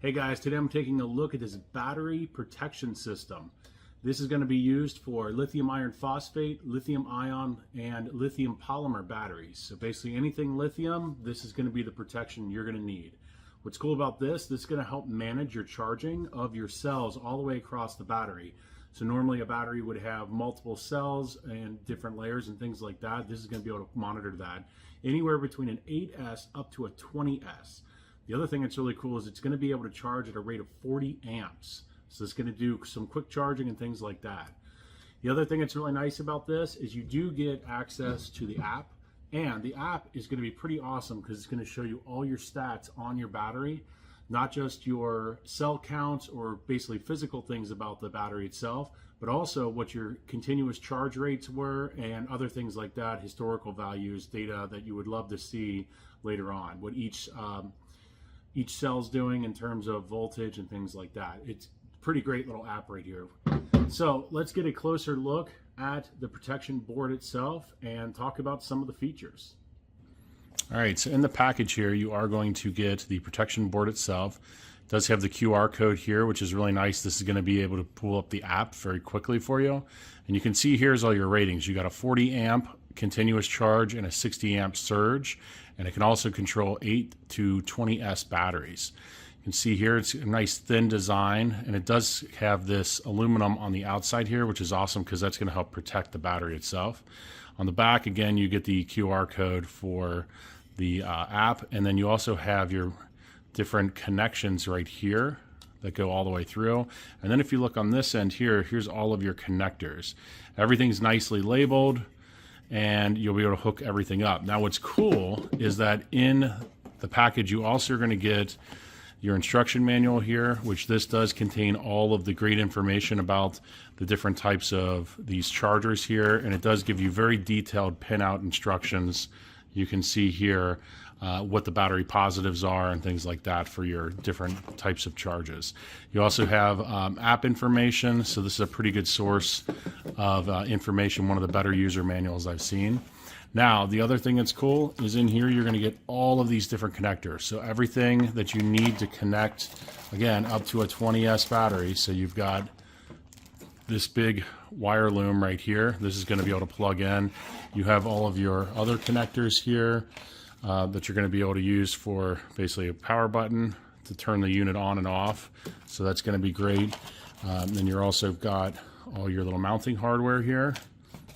Hey guys, today I'm taking a look at this battery protection system. This is going to be used for lithium iron phosphate, lithium ion, and lithium polymer batteries. So basically anything lithium, this is going to be the protection you're going to need. What's cool about this is going to help manage your charging of your cells all the way across the battery. So normally a battery would have multiple cells and different layers and things like that. This is going to be able to monitor that anywhere between an 8S up to a 20S. The other thing that's really cool is it's going to be able to charge at a rate of 40 amps. So it's going to do some quick charging and things like that. The other thing that's really nice about this is you do get access to the app, and the app is going to be pretty awesome because it's going to show you all your stats on your battery, not just your cell counts or basically physical things about the battery itself, but also what your continuous charge rates were and other things like that, historical values, data that you would love to see later on, what each cell's doing in terms of voltage and things like that. It's a pretty great little app right here. So let's get a closer look at the protection board itself and talk about some of the features. All right, so in the package here, you are going to get the protection board itself. It does have the QR code here, which is really nice. This is going to be able to pull up the app very quickly for you. And you can see here's all your ratings. You got a 40 amp continuous charge and a 60 amp surge, and it can also control 8 to 20S batteries. You can see here it's a nice thin design, and it does have this aluminum on the outside here, which is awesome because that's going to help protect the battery itself. On the back, again, you get the QR code for the app, and then you also have your different connections right here that go all the way through. And then if you look on this end here, here's all of your connectors. Everything's nicely labeled, and you'll be able to hook everything up. Now what's cool is that in the package you also are going to get your instruction manual here, which this does contain all of the great information about the different types of these chargers here, and it does give you very detailed pinout instructions. You can see here what the battery positives are and things like that for your different types of charges. You also have app information, so this is a pretty good source of information, one of the better user manuals I've seen. Now, the other thing that's cool is in here you're going to get all of these different connectors. So everything that you need to connect, again, up to a 20S battery. So you've got this big wire loom right here. This is going to be able to plug in. You have all of your other connectors here that you're going to be able to use for basically a power button to turn the unit on and off. So that's going to be great. Then you're also got all your little mounting hardware here,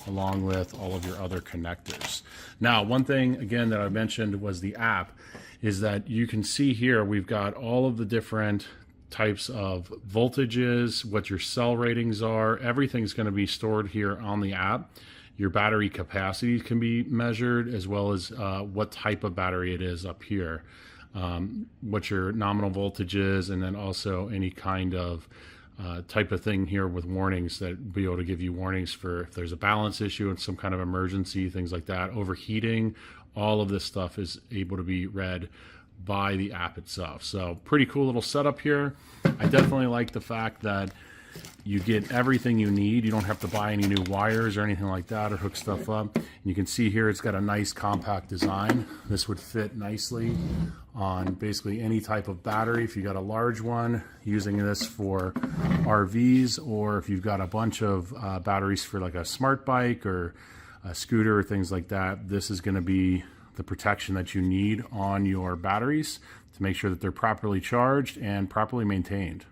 along with all of your other connectors. Now, one thing, again, that I mentioned was the app, is that you can see here we've got all of the different types of voltages, what your cell ratings are. Everything's going to be stored here on the app. Your battery capacity can be measured, as well as what type of battery it is up here, what your nominal voltage is, and then also any kind of type of thing here with warnings that be able to give you warnings for if there's a balance issue and some kind of emergency, things like that, overheating. All of this stuff is able to be read by the app itself. So pretty cool little setup here. I definitely like the fact that you get everything you need. You don't have to buy any new wires or anything like that or hook stuff up. And you can see here it's got a nice compact design. This would fit nicely on basically any type of battery. If you got a large one, using this for RVs, or if you've got a bunch of batteries for like a smart bike or a scooter or things like that, this is going to be the protection that you need on your batteries to make sure that they're properly charged and properly maintained.